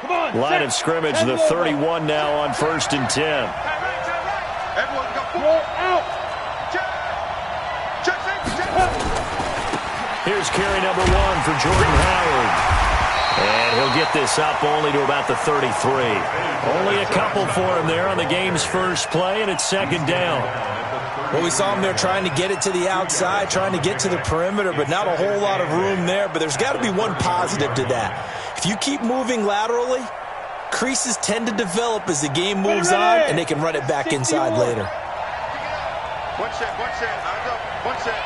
Line of scrimmage, the 31 now on 1st and 10. Here's carry number 1 for Jordan Howard. And he'll get this up only to about the 33. Only a couple for him there on the game's first play, and it's 2nd down. Well, we saw him there trying to get it to the outside, trying to get to the perimeter, but not a whole lot of room there. But there's got to be one positive to that. If you keep moving laterally, creases tend to develop as the game moves on, and they can run it back inside later. One set. One set.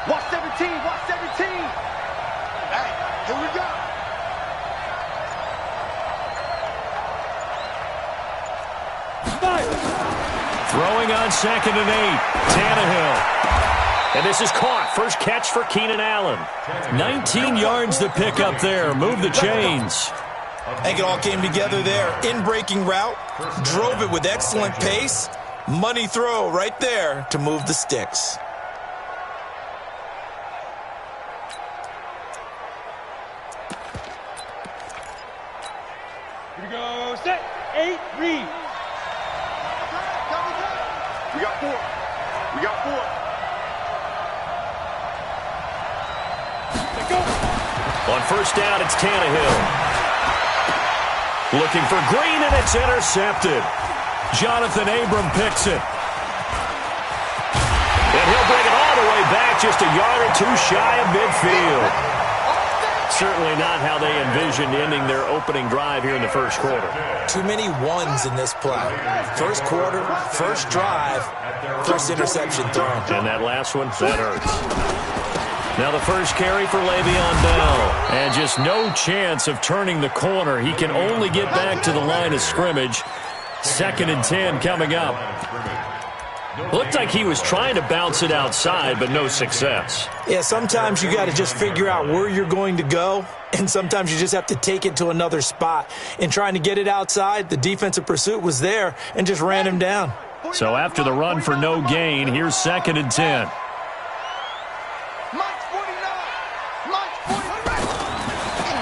Watch 17. Watch 17. Hey, here we go. Throwing on 2nd and 8. Tannehill. And this is caught. First catch for Keenan Allen. 19 yards to pick up there. Move the chains. I think it all came together there. In-breaking route. Drove it with excellent pace. Money throw right there to move the sticks. Here we go. Set. 8. Read. We got 4. We got 4. Let's go. On 1st down, it's Tannehill. Looking for Green, and it's intercepted. Jonathan Abram picks it. And he'll bring it all the way back, just a yard or 2 shy of midfield. Certainly not how they envisioned ending their opening drive here in the 1st quarter. Too many ones in this play. 1st quarter, 1st drive, 1st interception thrown. And that last one, that hurts. Now the first carry for Le'Veon Bell. And just no chance of turning the corner. He can only get back to the line of scrimmage. 2nd and 10 coming up. Looked like he was trying to bounce it outside, but no success. Yeah, sometimes you got to just figure out where you're going to go, and sometimes you just have to take it to another spot. In trying to get it outside, the defensive pursuit was there and just ran him down. So after the run for no gain, here's 2nd and 10.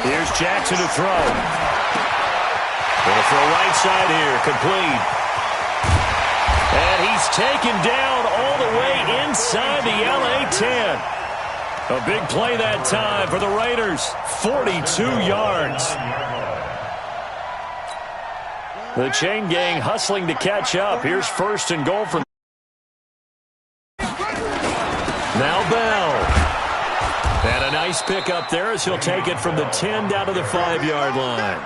Here's Jackson to throw. Going to throw right side here, complete. And he's taken down all the way inside the LA 10. A big play that time for the Raiders. 42 yards. The chain gang hustling to catch up. Here's 1st and goal from now Bell. And a nice pick up there as he'll take it from the 10 down to the 5-yard line.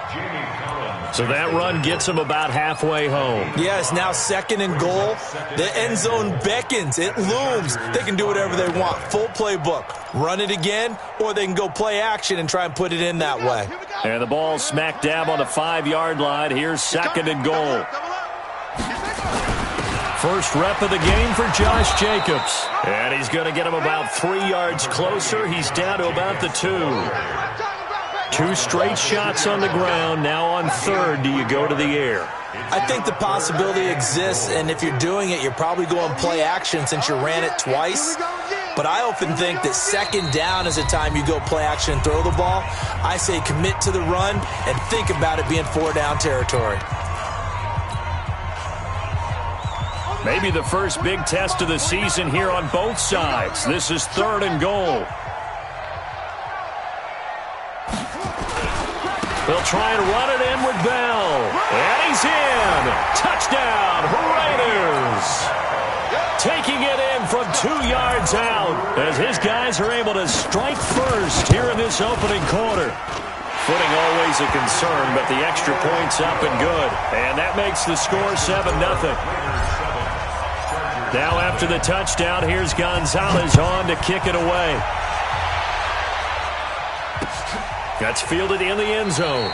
So that run gets him about halfway home. Yeah, it's now 2nd and goal. The end zone beckons. It looms. They can do whatever they want. Full playbook. Run it again, or they can go play action and try and put it in that way. And the ball smack dab on the 5-yard line. Here's 2nd and goal. First rep of the game for Josh Jacobs. And he's going to get him about 3 yards closer. He's down to about the 2. 2 straight shots on the ground. Now on 3rd, do you go to the air? I think the possibility exists, and if you're doing it, you're probably going play action since you ran it twice. But I often think that 2nd down is the time you go play action and throw the ball. I say commit to the run and think about it being 4-down territory. Maybe the first big test of the season here on both sides. This is 3rd and goal. They'll try and run it in with Bell. And he's in. Touchdown, Raiders. Taking it in from 2 yards out as his guys are able to strike first here in this opening quarter. Footing always a concern, but the extra point's up and good. And that makes the score 7-0. Now after the touchdown, here's Gonzalez on to kick it away. That's fielded in the end zone.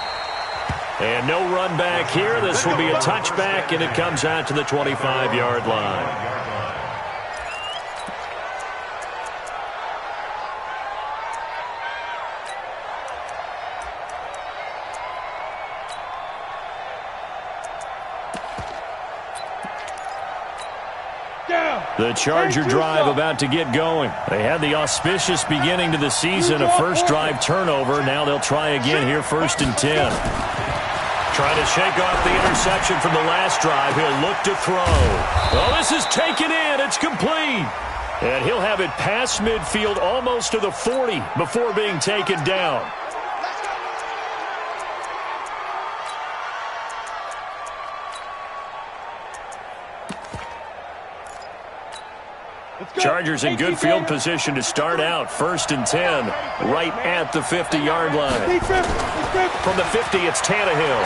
And no run back here. This will be a touchback, and it comes out to the 25-yard line. The Charger drive about to get going. They had the auspicious beginning to the season, a first drive turnover. Now they'll try again here, 1st and 10. Trying to shake off the interception from the last drive. He'll look to throw. Well, this is taken in. It's complete. And he'll have it past midfield almost to the 40 before being taken down. Chargers in good field position to start out. 1st and 10, right at the 50-yard line. From the 50, it's Tannehill.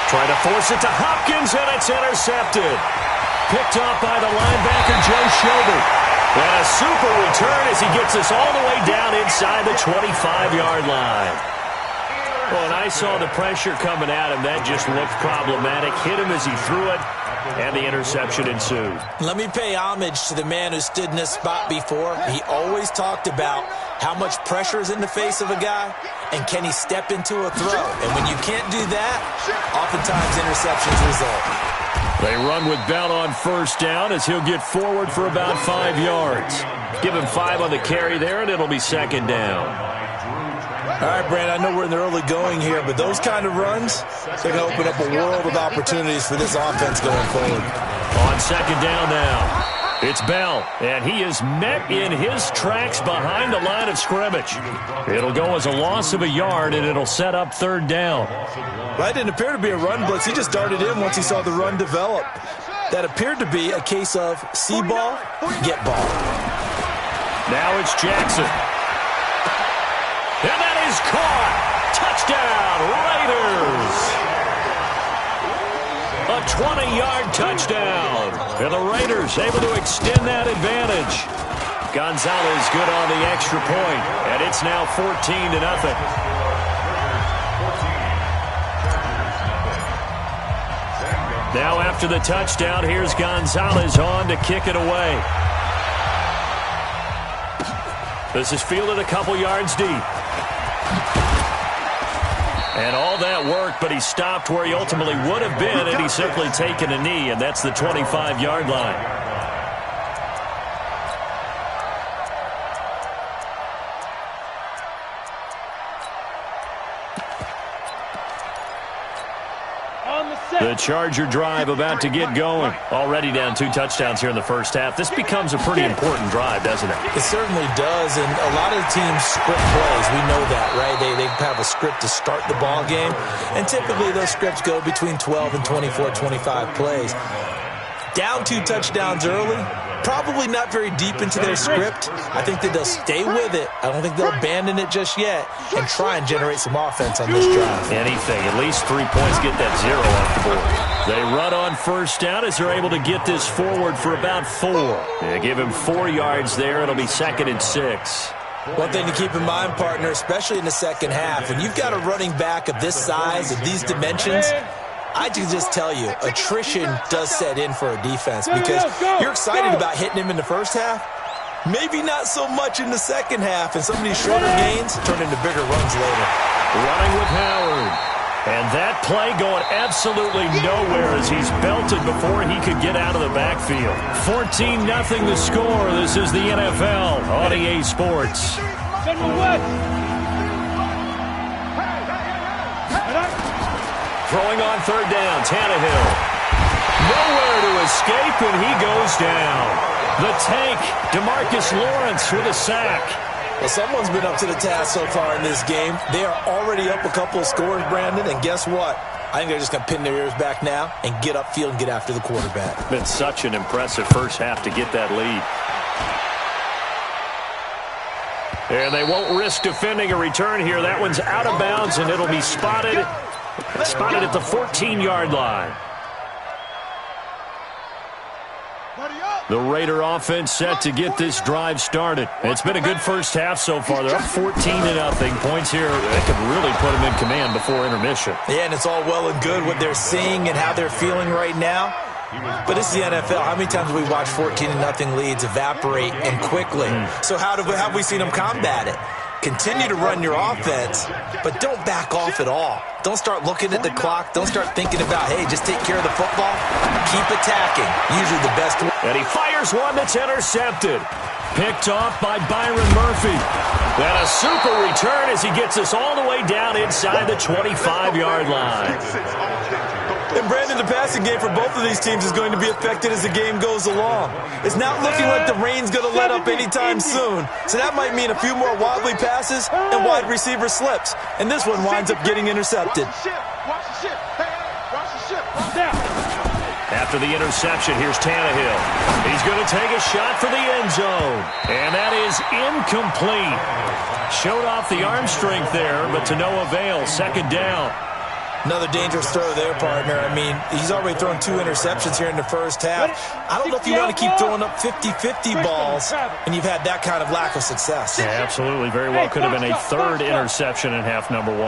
Trying to force it to Hopkins, and it's intercepted. Picked off by the linebacker, Joe Schobert. And a super return as he gets us all the way down inside the 25-yard line. Well, and I saw the pressure coming at him. That just looked problematic. Hit him as he threw it, and the interception ensued. Let me pay homage to the man who stood in this spot before. He always talked about how much pressure is in the face of a guy, and can he step into a throw. And when you can't do that, oftentimes interceptions result. They run with Bell on 1st down as he'll get forward for about 5 yards. Give him 5 on the carry there, and it'll be 2nd down. All right, Brand, I know we're in the early going here, but those kind of runs, they're going to open up a world of opportunities for this offense going forward. On 2nd down now, it's Bell, and he is met in his tracks behind the line of scrimmage. It'll go as a loss of a yard, and it'll set up 3rd down. That didn't appear to be a run blitz. He just darted in once he saw the run develop. That appeared to be a case of see ball, get ball. Now it's Jackson. And that is caught. Touchdown, Raiders. A 20-yard touchdown. And the Raiders able to extend that advantage. Gonzalez good on the extra point. And it's now 14-0. Now after the touchdown, here's Gonzalez on to kick it away. This is fielded a couple yards deep. And all that work, but he stopped where he ultimately would have been had he simply taken a knee, and that's the 25-yard line. The Charger drive about to get going. Already down 2 touchdowns here in the first half. This becomes a pretty important drive, doesn't it? It certainly does, and a lot of the teams script plays. We know that, right? They have a script to start the ball game, and typically those scripts go between 12 and 24, 25 plays. Down 2 touchdowns early, probably not very deep into their script. I think that they'll stay with it. I don't think they'll abandon it just yet and try and generate some offense on this drive. Anything. At least 3 points, get that 0 off the board. They run on 1st down as they're able to get this forward for about 4. They give him 4 yards there. It'll be 2nd and 6. One thing to keep in mind, partner, especially in the second half, when you've got a running back of this size, of these dimensions, I can just tell you, attrition does set in for a defense because you're excited about hitting him in the first half. Maybe not so much in the second half, and some of these shorter gains turn into bigger runs later. Running with Howard. And that play going absolutely nowhere as he's belted before he could get out of the backfield. 14-0 the score. This is the NFL on EA Sports. Throwing on 3rd down, Tannehill. Nowhere to escape, and he goes down. The tank, DeMarcus Lawrence with a sack. Well, someone's been up to the task so far in this game. They are already up a couple of scores, Brandon, and guess what? I think they're just going to pin their ears back now and get upfield and get after the quarterback. Been such an impressive first half to get that lead. And they won't risk defending a return here. That one's out of bounds, and it'll be spotted at the 14-yard line. The Raider offense set to get this drive started. It's been a good first half so far. They're up 14-0. Points here that could really put them in command before intermission. Yeah, and it's all well and good what they're seeing and how they're feeling right now. But this is the NFL. How many times have we watched 14-0 leads evaporate and quickly? So how have we seen them combat it? Continue to run your offense, but don't back off at all. Don't start looking at the clock. Don't start thinking about, hey, just take care of the football. Keep attacking. Usually the best one. And he fires one that's intercepted. Picked off by Byron Murphy. And a super return as he gets us all the way down inside the 25-yard line. And Brandon, the passing game for both of these teams is going to be affected as the game goes along. It's not looking like the rain's going to let up anytime soon. So that might mean a few more wobbly passes and wide receiver slips. And this one winds up getting intercepted. After the interception, here's Tannehill. He's going to take a shot for the end zone. And that is incomplete. Showed off the arm strength there, but to no avail. Second down. Another dangerous throw there, partner. I mean, he's already thrown 2 interceptions here in the first half. I don't know if you want to keep throwing up 50-50 balls, and you've had that kind of lack of success. Yeah, absolutely. Very well could have been a third interception in half number 1.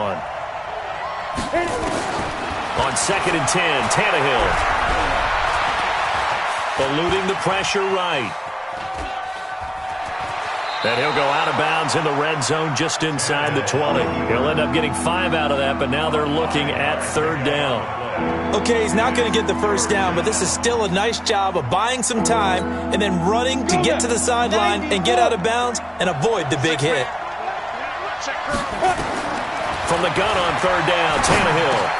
On 2nd and 10, Tannehill. Eluding the pressure right. And he'll go out of bounds in the red zone just inside the 20. He'll end up getting 5 out of that, but now they're looking at 3rd down. Okay, he's not going to get the first down, but this is still a nice job of buying some time and then running to get to the sideline and get out of bounds and avoid the big hit. From the gun on 3rd down, Tannehill.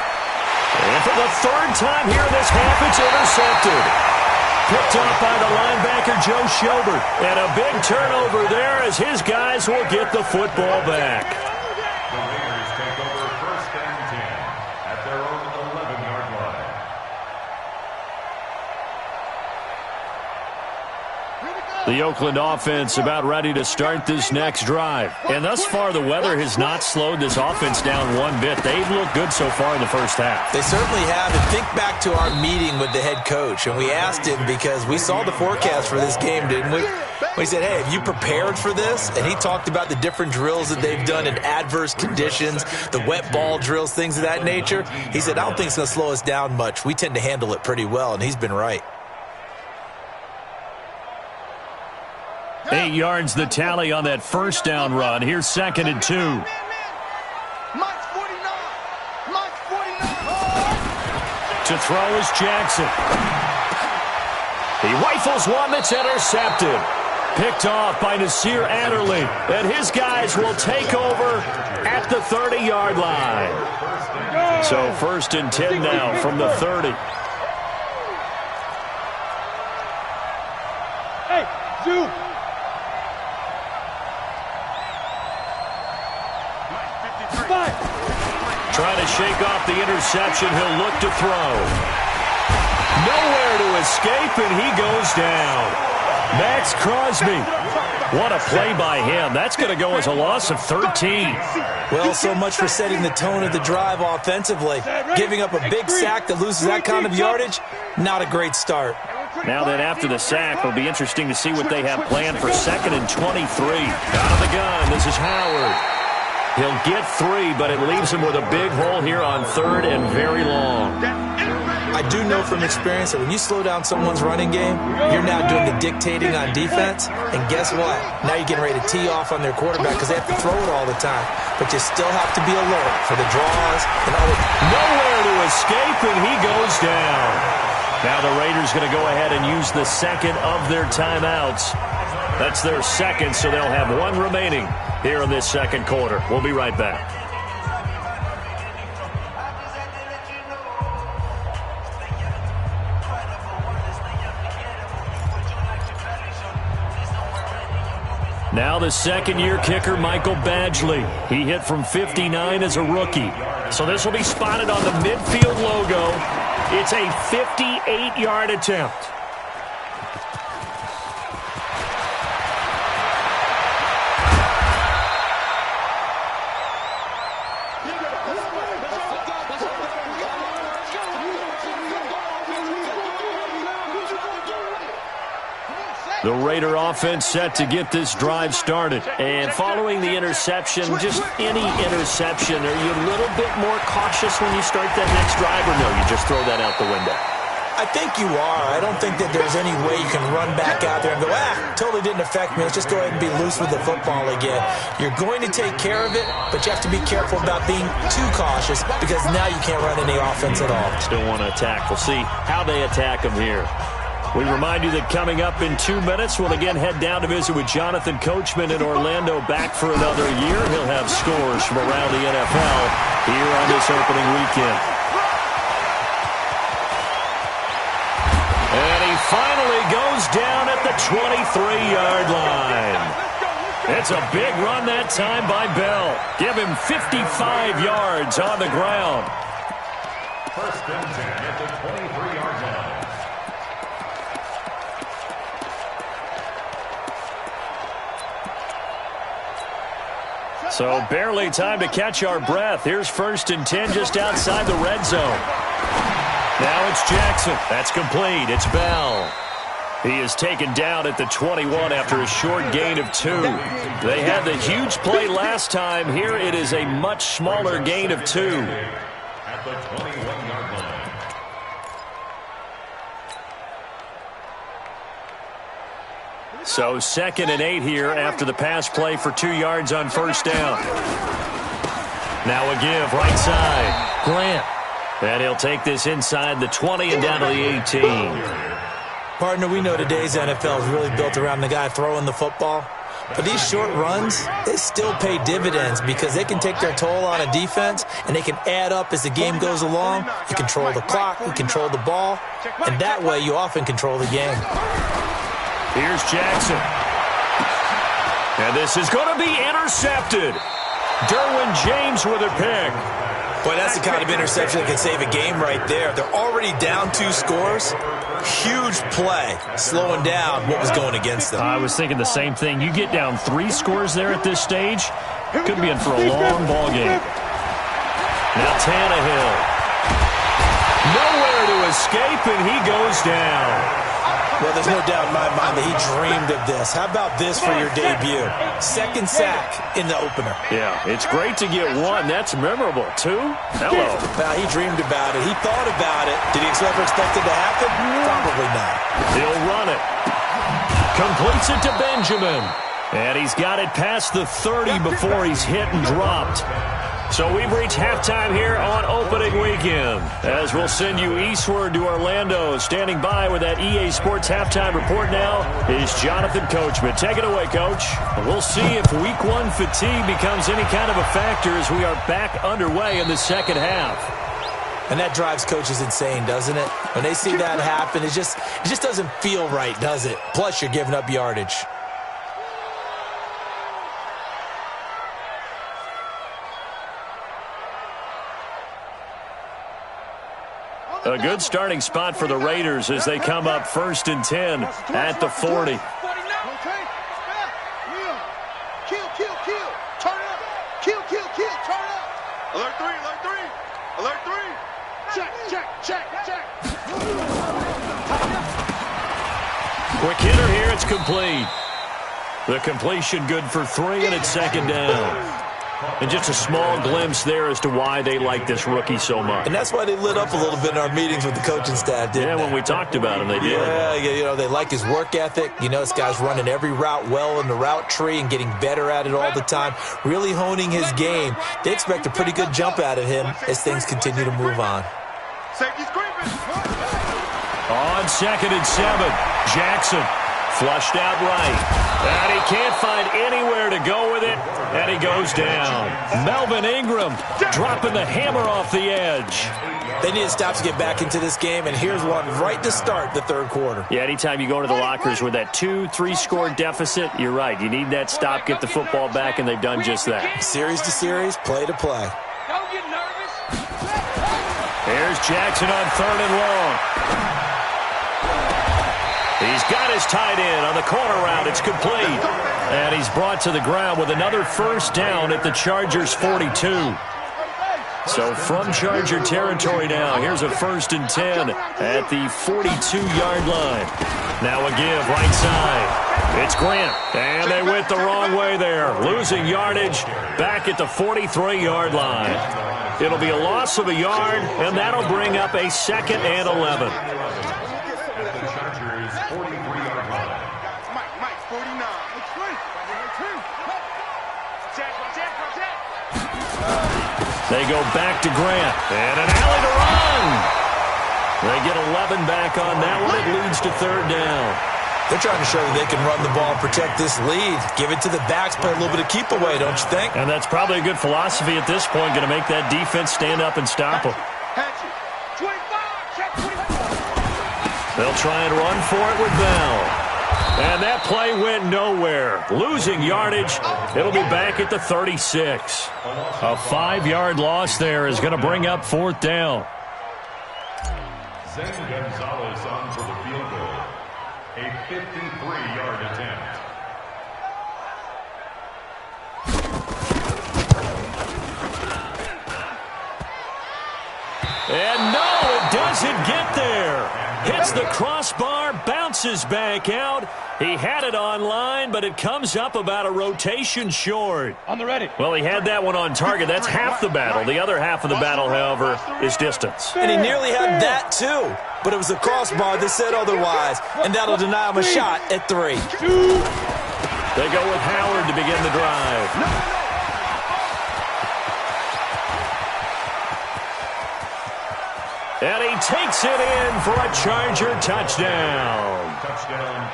And for the 3rd time here in this half, it's intercepted. Picked up by the linebacker, Joe Schobert. And a big turnover there as his guys will get the football back. The Raiders take over 1st and 10 at their own 11-yard line. The Oakland offense about ready to start this next drive. And thus far, the weather has not slowed this offense down one bit. They've looked good so far in the first half. They certainly have. And think back to our meeting with the head coach. And we asked him because we saw the forecast for this game, didn't we? We said, hey, have you prepared for this? And he talked about the different drills that they've done in adverse conditions, the wet ball drills, things of that nature. He said, I don't think it's going to slow us down much. We tend to handle it pretty well, and he's been right. 8 yards the tally on that first down run. Here's 2nd and 2. To throw is Jackson. He rifles one that's intercepted. Picked off by Nasir Adderley. And his guys will take over at the 30-yard line. So 1st and 10 now from the 30. Hey, Zoo. Trying to shake off the interception. He'll look to throw. Nowhere to escape, and he goes down. Max Crosby. What a play by him. That's going to go as a loss of 13. Well, so much for setting the tone of the drive offensively. Giving up a big sack that loses that kind of yardage, not a great start. Now then, after the sack, it'll be interesting to see what they have planned for 2nd and 23. Out of the gun, this is Howard. He'll get 3, but it leaves him with a big hole here on 3rd and very long. I do know from experience that when you slow down someone's running game, you're now doing the dictating on defense. And guess what? Now you're getting ready to tee off on their quarterback because they have to throw it all the time. But you still have to be alert for the draws and all. Nowhere to escape, and he goes down. Now the Raiders going to go ahead and use the 2nd of their timeouts. That's their 2nd, so they'll have 1 remaining here in this 2nd quarter. We'll be right back. Now the 2nd-year kicker, Michael Badgley. He hit from 59 as a rookie. So this will be spotted on the midfield logo. It's a 58-yard attempt. The Raider offense set to get this drive started. And following the interception, just any interception, are you a little bit more cautious when you start that next drive, or no, you just throw that out the window? I think you are. I don't think that there's any way you can run back out there and go, totally didn't affect me. Let's just go ahead and be loose with the football again. You're going to take care of it, but you have to be careful about being too cautious because now you can't run any offense at all. Still want to attack. We'll see how they attack them here. We remind you that coming up in 2 minutes, we'll again head down to visit with Jonathan Coachman in Orlando, back for another year. He'll have scores from around the NFL here on this opening weekend. And he finally goes down at the 23-yard line. It's a big run that time by Bell. Give him 55 yards on the ground. First and 10 at the 23-yard line. So barely time to catch our breath. Here's first and 10 just outside the red zone. Now it's Jackson. That's complete. It's Bell. He is taken down at the 21 after a short gain of 2. They had the huge play last time. Here it is a much smaller gain of 2. At the 21-yard line. So 2nd and 8 here after the pass play for 2 yards on first down. Now a give right side. Grant. And he'll take this inside the 20 and down to the 18. Partner, we know today's NFL is really built around the guy throwing the football. But these short runs, they still pay dividends because they can take their toll on a defense, and they can add up as the game goes along. You control the clock, you control the ball, and that way you often control the game. Here's Jackson. And this is going to be intercepted. Derwin James with a pick. Boy, that's the kind of interception that can save a game right there. They're already down 2 scores. Huge play, slowing down what was going against them. I was thinking the same thing. You get down 3 scores there at this stage, could be in for a long ball game. Now Tannehill. Nowhere to escape, and he goes down. Well, there's no doubt in my mind that he dreamed of this. How about this for your debut? 2nd sack in the opener. Yeah, it's great to get 1. That's memorable. 2? Hello. Well, he dreamed about it. He thought about it. Did he ever expect it to happen? Probably not. He'll run it. Completes it to Benjamin. And he's got it past the 30 before he's hit and dropped. So we've reached halftime here on opening weekend, as we'll send you eastward to Orlando. Standing by with that EA Sports halftime report now is Jonathan Coachman. Take it away, Coach. We'll see if Week 1 fatigue becomes any kind of a factor as we are back underway in the second half. And that drives coaches insane, doesn't it? When they see that happen, it just doesn't feel right, does it? Plus, you're giving up yardage. A good starting spot for the Raiders as they come up first and 10 at the 40. Kill. Turn up. Kill. Turn up. Alert 3. Check. Quick hitter here. It's complete. The completion good for 3, and it's 2nd down. And just a small glimpse there as to why they like this rookie so much. And that's why they lit up a little bit in our meetings with the coaching staff, didn't they? When we talked about him, they did. Yeah, they like his work ethic. This guy's running every route well in the route tree and getting better at it all the time, really honing his game. They expect a pretty good jump out of him as things continue to move on. Safety screaming. On 2nd and 7, Jackson flushed out right. And he can't find anywhere to go with it, and he goes down. Melvin Ingram dropping the hammer off the edge. They need to stop to get back into this game, and here's one right to start the 3rd quarter. Yeah, anytime you go to the lockers with that 2-3 score deficit, you're right. You need that stop, get the football back, and they've done just that. Series to series, play to play. Don't get nervous. Here's Jackson on 3rd and long. He's got his tight end on the corner route. It's complete. And he's brought to the ground with another first down at the Chargers' 42. So from Charger territory now, here's a 1st and 10 at the 42-yard line. Now a give right side. It's Grant. And they went the wrong way there. Losing yardage back at the 43-yard line. It'll be a loss of a yard, and that'll bring up a 2nd and 11. They go back to Grant. And an alley to run. They get 11 back on that one. It leads to third down. They're trying to show that they can run the ball and protect this lead. Give it to the backs, play a little bit of keep away, don't you think? And that's probably a good philosophy at this point, going to make that defense stand up and stop them. They'll try and run for it with Bell. And that play went nowhere. Losing yardage. It'll be back at the 36. A 5-yard loss there is going to bring up fourth down. Zane Gonzalez on for the field goal. A 53-yard attempt. And no, it doesn't get there. Hits the crossbar, bounces back out. He had it on line, but it comes up about a rotation short. On the ready. Well, he had that one on target. That's half the battle. The other half of the battle, however, is distance. And he nearly had that, too. But it was the crossbar that said otherwise, and that'll deny him a shot at 3. They go with Howard to begin the drive. And he takes it in for a Charger touchdown.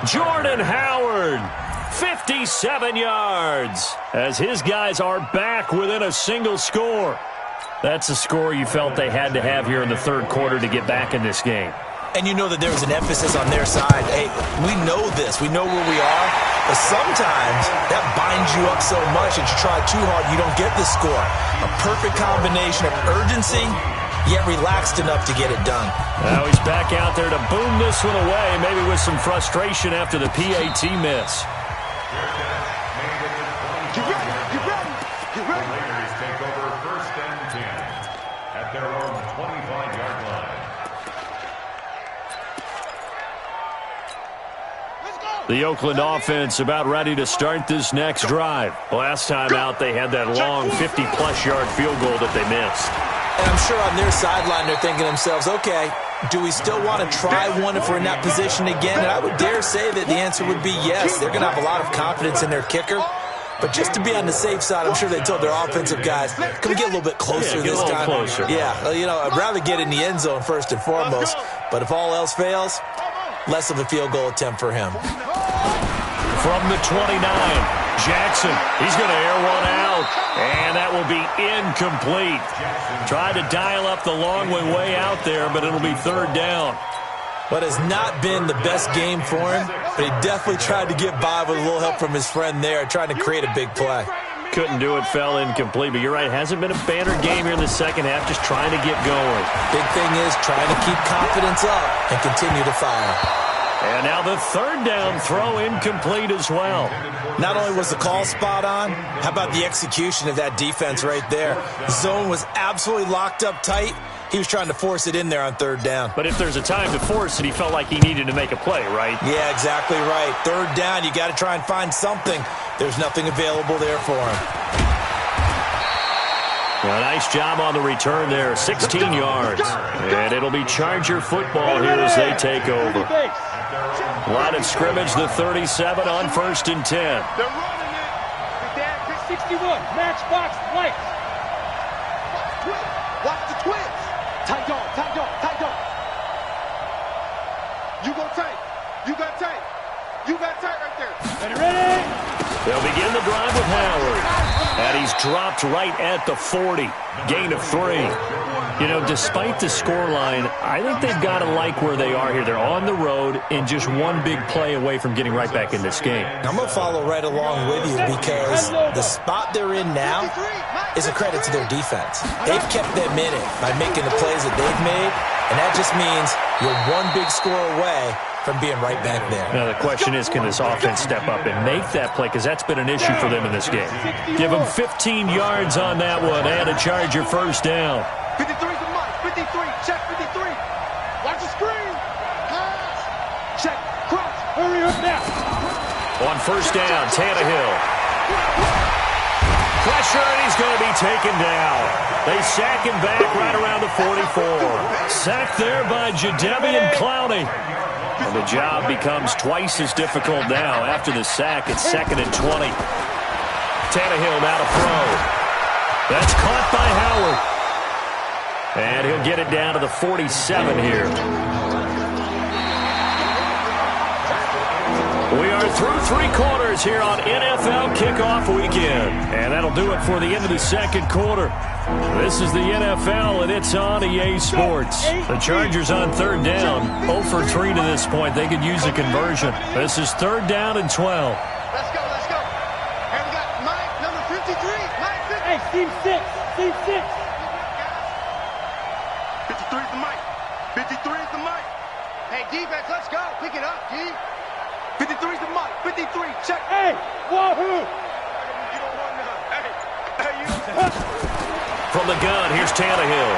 Jordan Howard, 57 yards, as his guys are back within a single score. That's a score you felt they had to have here in the third quarter to get back in this game. And you know that there was an emphasis on their side. Hey, we know this. We know where we are. But sometimes that binds you up so much that you try too hard, you don't get the score. A perfect combination of urgency, yet relaxed enough to get it done. Now he's back out there to boom this one away, maybe with some frustration after the PAT miss. The Raiders take over first and 10 at their own 25-yard line. The Oakland offense about ready to start this next drive. Last time out, they had that long 50-plus yard field goal that they missed. And I'm sure on their sideline they're thinking to themselves, okay, do we still want to try one if we're in that position again? And I would dare say that the answer would be yes. They're going to have a lot of confidence in their kicker. But just to be on the safe side, I'm sure they told their offensive guys, can we get a little bit closer this time? Closer. Yeah, you know, I'd rather get in the end zone first and foremost. But if all else fails, less of a field goal attempt for him. From the 29, Jackson, he's going to air one out, and that will be incomplete. Tried to dial up the long way out there, but it'll be third down. But has not been the best game for him, but he definitely tried to get by with a little help from his friend there, trying to create a big play. Couldn't do it, fell incomplete, but you're right, hasn't been a banner game here in the second half, just trying to get going. Big thing is trying to keep confidence up and continue to fire. And now the third down throw incomplete as well. Not only was the call spot on, how about the execution of that defense right there? The zone was absolutely locked up tight. He was trying to force it in there on third down. But if there's a time to force it, he felt like he needed to make a play, right? Yeah, exactly right. Third down, you got to try and find something. There's nothing available there for him. Well, nice job on the return there, 16 yards. And it'll be Charger football here as they take over. Line of scrimmage, the 37 on first and 10. They're running it. 61, match box, lights. Watch the twins. Tight dog, tight dog, tight dog. You go tight. You got tight. You got tight right there. Ready? They'll begin the drive with Howard. And he's dropped right at the 40. Gain of 3. You know, despite the scoreline, I think they've got to like where they are here. They're on the road and just one big play away from getting right back in this game. I'm going to follow right along with you because the spot they're in now is a credit to their defense. They've kept them in it by making the plays that they've made, and that just means you're one big score away from being right back there. Now, the question is, can this offense step up and make that play? Because that's been an issue for them in this game. Give them 15 yards on that one and a Charger first down. 53's a must. 53. Check 53. Watch the screen. Pass. Check. Cross. Hurry up now. On first down, Tannehill. Pressure, and he's going to be taken down. They sack him back right around the 44. Sacked there by Jadeveon Clowney. And the job becomes twice as difficult now. After the sack, it's 2nd and 20. Tannehill now to throw. That's caught by Howard. And he'll get it down to the 47 here. We are through 3 quarters here on NFL Kickoff Weekend. And that'll do it for the end of the second quarter. This is the NFL, and it's on EA Sports. The Chargers on third down. 0 for 3 to this point. They could use a conversion. This is third down and 12. Let's go, let's go. And we got Mike, number 53. Mike, 50. Hey, Team 6. Team 6. 53 is the Mike. 53 is the Mike. Hey, defense, let's go. Pick it up, G. 53 is the Mike. 53, check. Hey, wahoo! You don't want none. Hey, you. From the gun, here's Tannehill.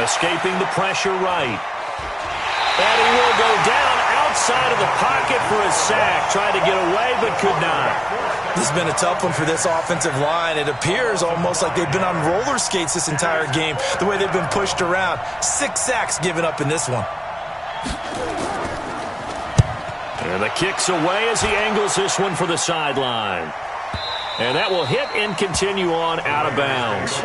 Escaping the pressure right. And he will go down outside of the pocket for a sack. Tried to get away, but could not. This has been a tough one for this offensive line. It appears almost like they've been on roller skates this entire game, the way they've been pushed around. 6 sacks given up in this one. And the kick's away as he angles this one for the sideline. And that will hit and continue on out of bounds.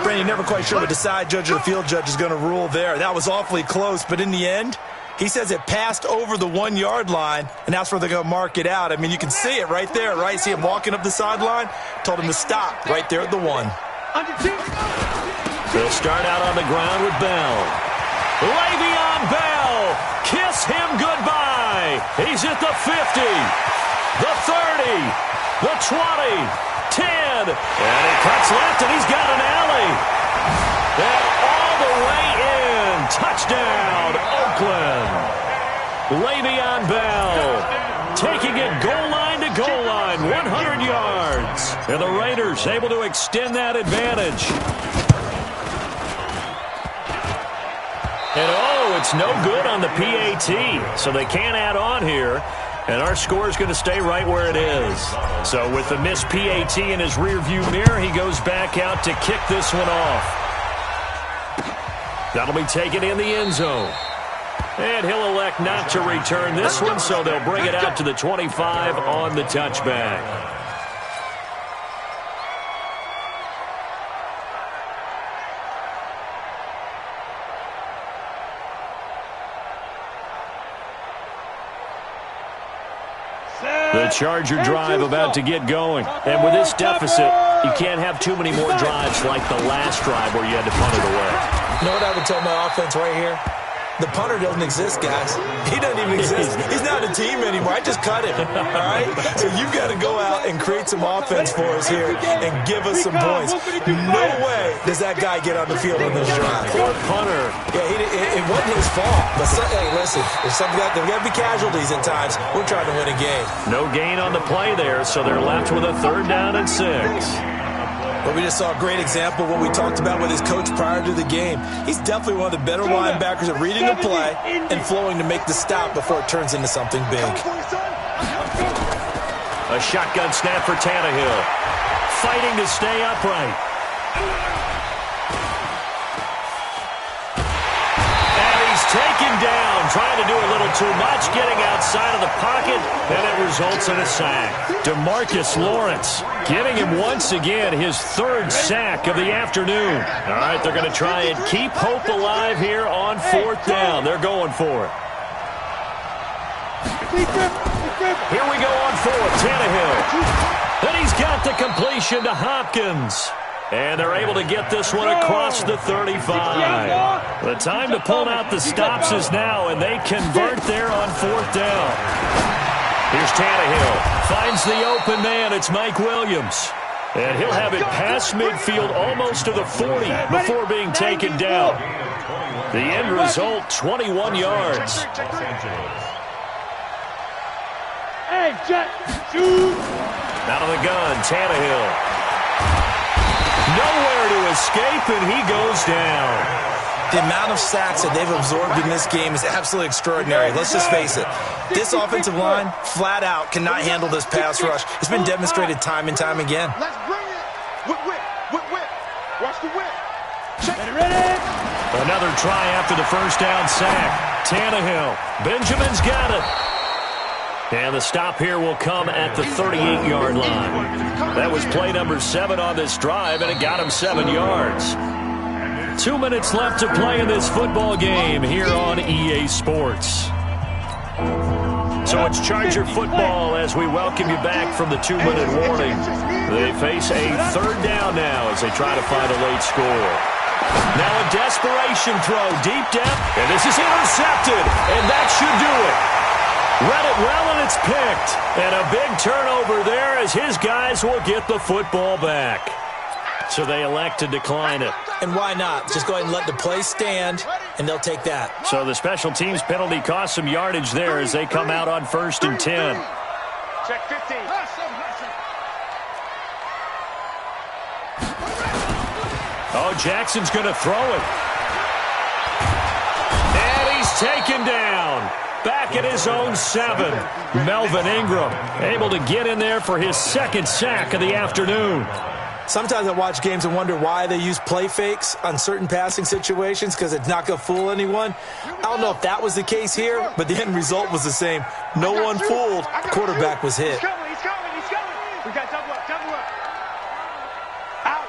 Brandon, never quite sure what the side judge or the field judge is going to rule there. That was awfully close, but in the end, he says it passed over the 1-yard line, and that's where they're going to mark it out. I mean, you can see it right there, right? See him walking up the sideline? Told him to stop right there at the 1. They'll start out on the ground with Bell. Le'Veon Bell, kiss him goodbye. He's at the 50, the 30. The 20, 10, and he cuts left, and he's got an alley. And all the way in. Touchdown, Oakland. Le'Veon Bell taking it goal line to goal line, 100 yards. And the Raiders able to extend that advantage. And oh, it's no good on the PAT, so they can't add on here. And our score is going to stay right where it is. So with the missed PAT in his rearview mirror, he goes back out to kick this one off. That'll be taken in the end zone. And he'll elect not to return this one, so they'll bring it out to the 25 on the touchback. The Charger drive about to get going. And with this deficit, you can't have too many more drives like the last drive where you had to punt it away. You know what I would tell my offense right here? The punter doesn't exist, guys. He doesn't even exist. He's not a team anymore. I just cut him, all right? So you've got to go out and create some offense for us here and give us some points. No way does that guy get on the field on this drive. Poor punter. Yeah, it wasn't his fault. But, hey, listen, there's got to be casualties at times. We're trying to win a game. No gain on the play there, so they're left with a 3rd down and 6. But we just saw a great example of what we talked about with his coach prior to the game. He's definitely one of the better linebackers at reading the play and flowing to make the stop before it turns into something big. A shotgun snap for Tannehill. Fighting to stay upright. And he's taken down, trying to do a little too much, getting outside of the pocket, and it results in a sack. DeMarcus Lawrence giving him once again his 3rd sack of the afternoon. All right, they're going to try and keep hope alive here on 4th down. They're going for it. Here we go on 4th, Tannehill. And he's got the completion to Hopkins. And they're able to get this one across the 35. The time to pull out the stops is now, and they convert there on 4th down. Here's Tannehill. Finds the open man. It's Mike Williams. And he'll have it past midfield almost to the 40 before being taken down. The end result, 21 yards. Hey, Jet, shoot! Out of the gun, Tannehill. Nowhere to escape, and he goes down. The amount of sacks that they've absorbed in this game is absolutely extraordinary. Let's just face it. This offensive line, flat out, cannot handle this pass rush. It's been demonstrated time and time again. Let's bring it. Whip. Watch the whip. Check it. Ready? Another try after the 1st down sack. Tannehill. Benjamin's got it. And the stop here will come at the 38-yard line. That was play number 7 on this drive, and it got him 7 yards. 2 minutes left to play in this football game here on EA Sports. So it's Charger football as we welcome you back from the 2-minute warning. They face a third down now as they try to find a late score. Now a desperation throw, deep depth, and this is intercepted, and that should do it. Read it well, and it's picked. And a big turnover there as his guys will get the football back. So they elect to decline it. And why not? Just go ahead and let the play stand, and they'll take that. So the special teams penalty cost some yardage there as they come out on 1st and 10. Check 15. Oh, Jackson's going to throw it. And he's taken down. Back at his own 7. Melvin Ingram able to get in there for his second sack of the afternoon. Sometimes I watch games and wonder why they use play fakes on certain passing situations because it's not going to fool anyone. I don't know if that was the case here, but the end result was the same. No one fooled. The quarterback was hit. He's coming. We got double up. Out.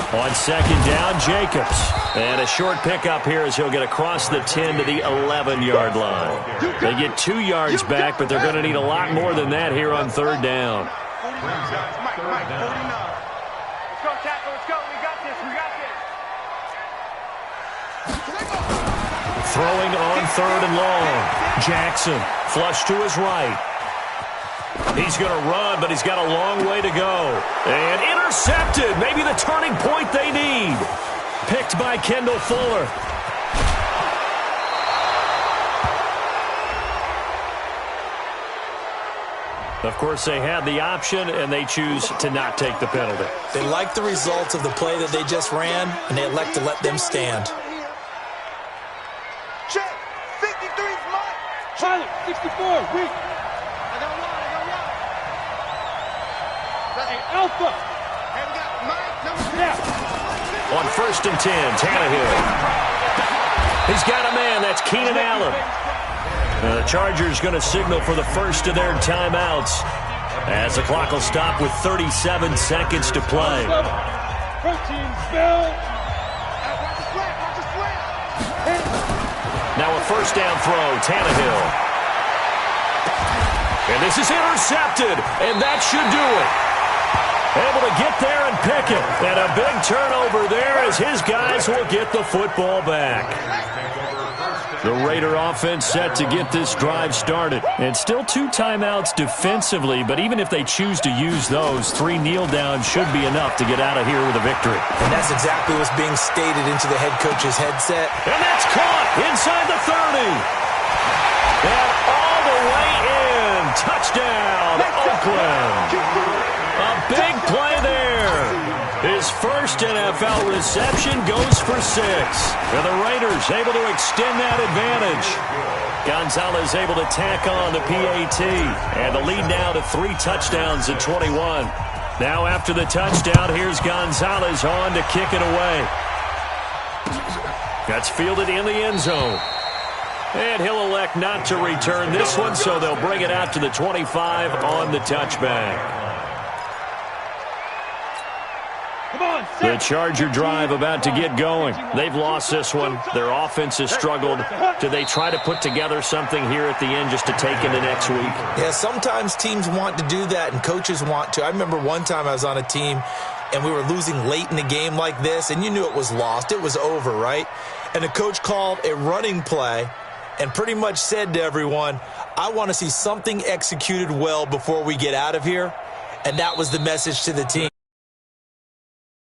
On 2nd down, Jacobs. And a short pickup here as he'll get across the 10 to the 11-yard line. They get 2 yards back, but they're going to need a lot more than that here on 3rd down. Mike, 49. Let's go, tackle. Let's go. We got this. Throwing on 3rd and long. Jackson, flush to his right. He's going to run, but he's got a long way to go. And intercepted. Maybe the turning point they need. Picked by Kendall Fuller. Of course, they had the option, and they choose to not take the penalty. They like the results of the play that they just ran, and they elect to let them stand. Check. 53's Mike. Pilot, 64, weak. I got one. Hey, Alpha. Hey, we got Mike, number 2. Yeah. On 1st and 10, Tannehill. He's got a man. That's Keenan Allen. The Chargers going to signal for the first of their timeouts as the clock will stop with 37 seconds to play. Protein spell. Watch the slant. Now a 1st down throw, Tannehill. And this is intercepted, and that should do it. Able to get there and pick it. And a big turnover there as his guys will get the football back. The Raider offense set to get this drive started. And still 2 timeouts defensively, but even if they choose to use those, 3 kneel downs should be enough to get out of here with a victory. And that's exactly what's being stated into the head coach's headset. And that's caught inside the 30. And all the way in. Touchdown, Oakland. A big play there. His first NFL reception goes for 6. And the Raiders able to extend that advantage. Gonzalez able to tack on the PAT. And the lead now to 3 touchdowns at 21. Now after the touchdown, here's Gonzalez on to kick it away. That's fielded in the end zone. And he'll elect not to return this one, so they'll bring it out to the 25 on the touchback. The Charger drive about to get going. They've lost this one. Their offense has struggled. Do they try to put together something here at the end just to take into next week? Yeah, sometimes teams want to do that and coaches want to. I remember one time I was on a team and we were losing late in the game like this, and you knew it was lost. It was over, right? And the coach called a running play and pretty much said to everyone, I want to see something executed well before we get out of here. And that was the message to the team.